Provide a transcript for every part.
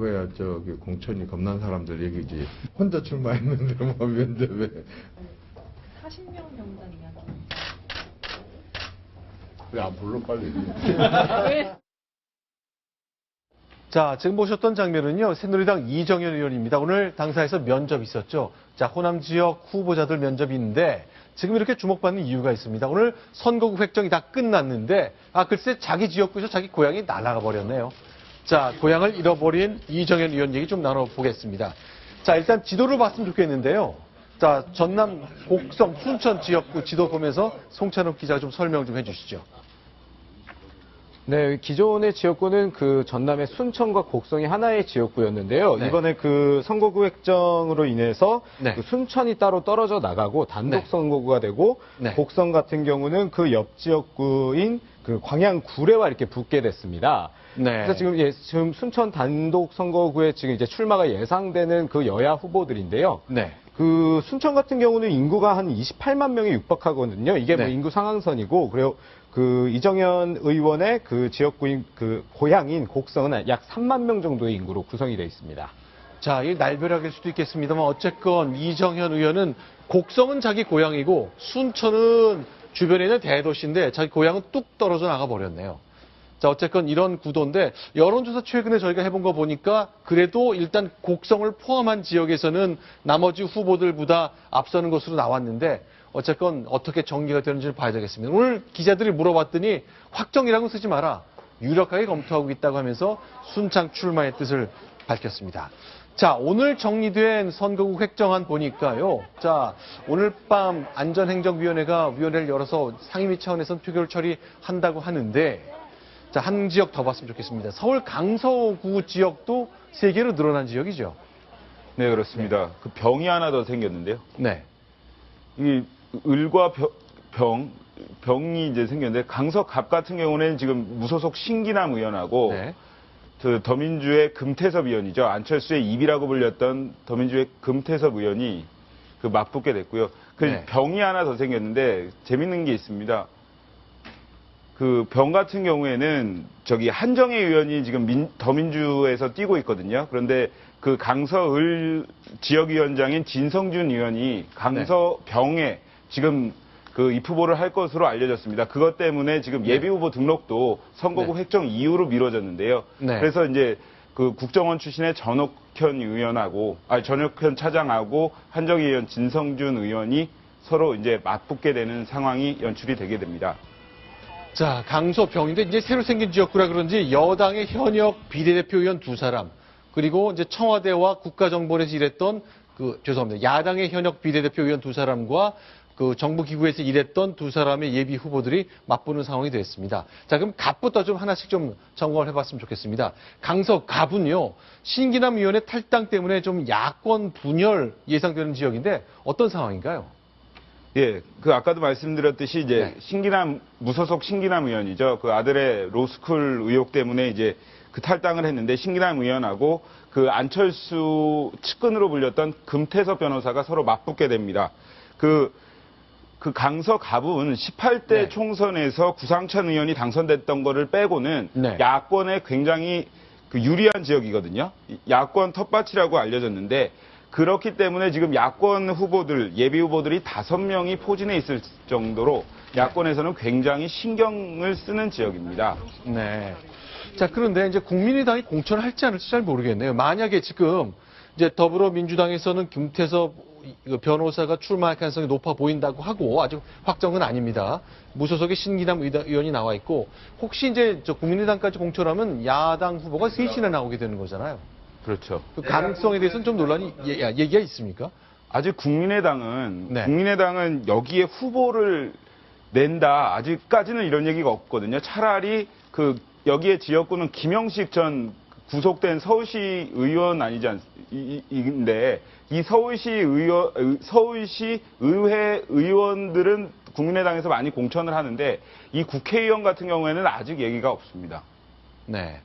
그거야 저기 공천이 겁난 사람들 얘기지. 혼자 출마했는데 뭐 면접에. 40명 명단 이야기. 그래 안 불러 빨리. 왜? 자, 지금 보셨던 장면은요, 새누리당 이정현 의원입니다. 오늘 당사에서 면접이 있었죠. 자, 호남 지역 후보자들 면접이 있는데, 지금 이렇게 주목받는 이유가 있습니다. 오늘 선거구 획정이 다 끝났는데, 글쎄 자기 지역구에서 자기 고향이 날아가 버렸네요. 자, 고향을 잃어버린 이정현 의원 얘기 좀 나눠보겠습니다. 자, 일단 지도를 봤으면 좋겠는데요. 자, 전남 곡성, 순천 지역구 지도 보면서 송찬욱 기자가 좀 설명 좀 해주시죠. 네, 기존의 지역구는 그 전남의 순천과 곡성이 하나의 지역구였는데요. 네. 이번에 그 선거구 획정으로 인해서 네. 그 순천이 따로 떨어져 나가고 단독 네. 선거구가 되고 네. 곡성 같은 경우는 그 옆 지역구인 그 광양 구례와 이렇게 붙게 됐습니다. 네. 그래서 지금 순천 단독 선거구에 지금 이제 출마가 예상되는 그 여야 후보들인데요. 네. 그 순천 같은 경우는 인구가 한 28만 명에 육박하거든요. 이게 뭐 네. 인구 상한선이고, 그리고 그 이정현 의원의 그 지역구인 그 고향인 곡성은 약 3만 명 정도의 인구로 구성이 되어 있습니다. 자, 이 날벼락일 수도 있겠습니다만 어쨌건 이정현 의원은 곡성은 자기 고향이고 순천은 주변에 있는 대도시인데 자기 고향은 뚝 떨어져 나가 버렸네요. 자, 어쨌건 이런 구도인데 여론조사 최근에 저희가 해본 거 보니까 그래도 일단 곡성을 포함한 지역에서는 나머지 후보들보다 앞서는 것으로 나왔는데 어쨌건 어떻게 전개가 되는지를 봐야 되겠습니다. 오늘 기자들이 물어봤더니 확정이라고 쓰지 마라. 유력하게 검토하고 있다고 하면서 순창 출마의 뜻을 밝혔습니다. 자, 오늘 정리된 선거구 획정안 보니까요. 자, 오늘 밤 안전행정위원회가 위원회를 열어서 상임위 차원에서 표결 처리한다고 하는데 자, 한 지역 더 봤으면 좋겠습니다. 서울 강서구 지역도 3개로 늘어난 지역이죠. 네, 그렇습니다. 그 병이 하나 더 생겼는데요. 네. 이 을과 병이 이제 생겼는데 강서갑 같은 경우는 지금 무소속 신기남 의원하고 네. 그 더민주의 금태섭 의원이죠. 안철수의 입이라고 불렸던 더민주의 금태섭 의원이 그 맞붙게 됐고요. 그 네. 병이 하나 더 생겼는데 재밌는 게 있습니다. 그 병 같은 경우에는 저기 한정혜 의원이 지금 더민주에서 뛰고 있거든요. 그런데 그 강서을 지역위원장인 진성준 의원이 강서병에 지금 그 입후보를 할 것으로 알려졌습니다. 그것 때문에 지금 예비후보 등록도 선거구 네. 획정 이후로 미뤄졌는데요. 네. 그래서 이제 그 국정원 출신의 전옥현 차장하고 한정희 의원, 진성준 의원이 서로 이제 맞붙게 되는 상황이 연출이 되게 됩니다. 자, 강서병인데 이제 새로 생긴 지역구라 그런지 여당의 현역 비례대표 의원 2사람, 그리고 이제 청와대와 국가정보원에서 일했던 야당의 현역 비례대표 의원 2사람과 그 정부 기구에서 일했던 2사람의 예비 후보들이 맞붙는 상황이 됐습니다. 자, 그럼 갑부터 좀 하나씩 좀 점검을 해봤으면 좋겠습니다. 강서갑은요, 신기남 의원의 탈당 때문에 좀 야권 분열 예상되는 지역인데 어떤 상황인가요? 예, 그 아까도 말씀드렸듯이 이제 네. 무소속 신기남 의원이죠. 그 아들의 로스쿨 의혹 때문에 이제 그 탈당을 했는데 신기남 의원하고 그 안철수 측근으로 불렸던 금태섭 변호사가 서로 맞붙게 됩니다. 그 강서갑은 18대 네. 총선에서 구상찬 의원이 당선됐던 거를 빼고는 네. 야권에 굉장히 그 유리한 지역이거든요. 야권 텃밭이라고 알려졌는데 그렇기 때문에 지금 야권 후보들, 예비 후보들이 5명이 포진해 있을 정도로 야권에서는 굉장히 신경을 쓰는 지역입니다. 네. 자, 그런데 이제 국민의당이 공천을 할지 않을지 잘 모르겠네요. 만약에 지금 이제 더불어민주당에서는 김태섭 변호사가 출마할 가능성이 높아 보인다고 하고 아직 확정은 아닙니다. 무소속의 신기남 의원이 나와 있고 혹시 이제 국민의당까지 공천하면 야당 후보가 3이나 나오게 되는 거잖아요. 그렇죠. 그 가능성에 대해서는 좀 논란이 얘기가 있습니까? 아직 국민의당은 여기에 후보를 낸다. 아직까지는 이런 얘기가 없거든요. 차라리 여기에 지역구는 김영식 전 구속된 서울시 의원 인데 이 서울시 의회 의원들은 국민의당에서 많이 공천을 하는데 이 국회의원 같은 경우에는 아직 얘기가 없습니다. 네.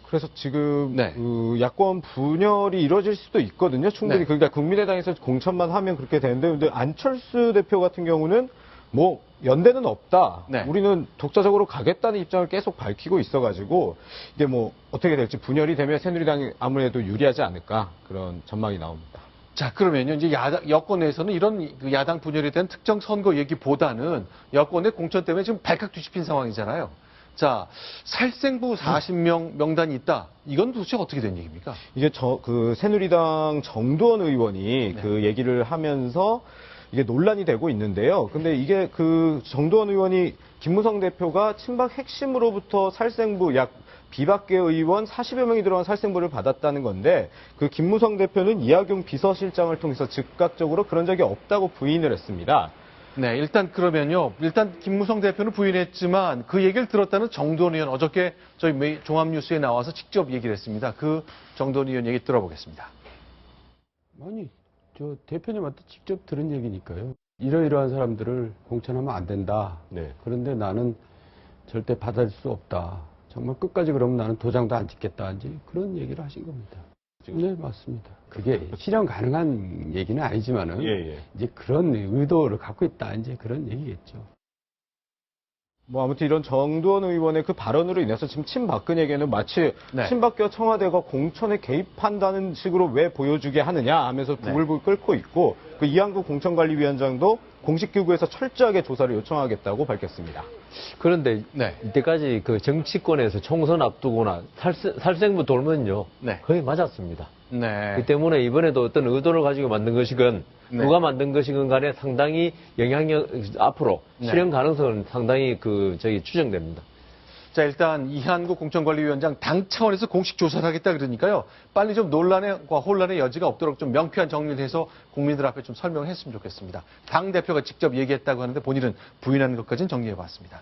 그래서 지금 네. 그 야권 분열이 이루어질 수도 있거든요. 충분히. 네. 그러니까 국민의당에서 공천만 하면 그렇게 되는데, 근데 안철수 대표 같은 경우는 뭐 연대는 없다. 네. 우리는 독자적으로 가겠다는 입장을 계속 밝히고 있어가지고 이게 뭐 어떻게 될지 분열이 되면 새누리당이 아무래도 유리하지 않을까 그런 전망이 나옵니다. 자, 그러면요, 이제 여권에서는 이런 그 야당 분열에 대한 특정 선거 얘기보다는 여권의 공천 때문에 지금 발칵 뒤집힌 상황이잖아요. 자, 살생부 40명 명단이 있다. 이건 도대체 어떻게 된 얘기입니까? 이게 그 새누리당 정두원 의원이 네. 그 얘기를 하면서 이게 논란이 되고 있는데요. 근데 이게 그 정두원 의원이 김무성 대표가 친박 핵심으로부터 살생부 약 비박계 의원 40여 명이 들어간 살생부를 받았다는 건데 그 김무성 대표는 이학용 비서실장을 통해서 즉각적으로 그런 적이 없다고 부인을 했습니다. 네, 일단 그러면요. 일단 김무성 대표는 부인했지만 그 얘기를 들었다는 정두원 의원 어저께 저희 종합뉴스에 나와서 직접 얘기를 했습니다. 그 정두원 의원 얘기 들어보겠습니다. 아니, 저 대표님한테 직접 들은 얘기니까요. 이러이러한 사람들을 공천하면 안 된다. 네. 그런데 나는 절대 받아줄 수 없다. 정말 끝까지 그러면 나는 도장도 안 찍겠다. 이제 그런 얘기를 하신 겁니다. 네, 맞습니다. 그게 실현 가능한 얘기는 아니지만은 이제 그런 의도를 갖고 있다. 이제 그런 얘기겠죠. 뭐 아무튼 이런 정두원 의원의 그 발언으로 인해서 지금 친박근혜에게는 마치 네. 친박계와 청와대가 공천에 개입한다는 식으로 왜 보여주게 하느냐 하면서 네. 부글부글 끓고 있고 그 이한구 공천관리위원장도 공식 기구에서 철저하게 조사를 요청하겠다고 밝혔습니다. 그런데 네. 이때까지 그 정치권에서 총선 앞두고나 살생부 돌면요. 네. 거의 맞았습니다. 네. 그 때문에 이번에도 어떤 의도를 가지고 만든 것이건 네. 누가 만든 것이건 간에 상당히 영향력 앞으로 네. 실현 가능성은 상당히 추정됩니다. 자, 일단 이한구 공천관리위원장 당 차원에서 공식 조사를 하겠다 그러니까요. 빨리 좀 논란과 혼란의 여지가 없도록 좀 명쾌한 정리를 해서 국민들 앞에 좀 설명을 했으면 좋겠습니다. 당 대표가 직접 얘기했다고 하는데 본인은 부인하는 것까지는 정리해 봤습니다.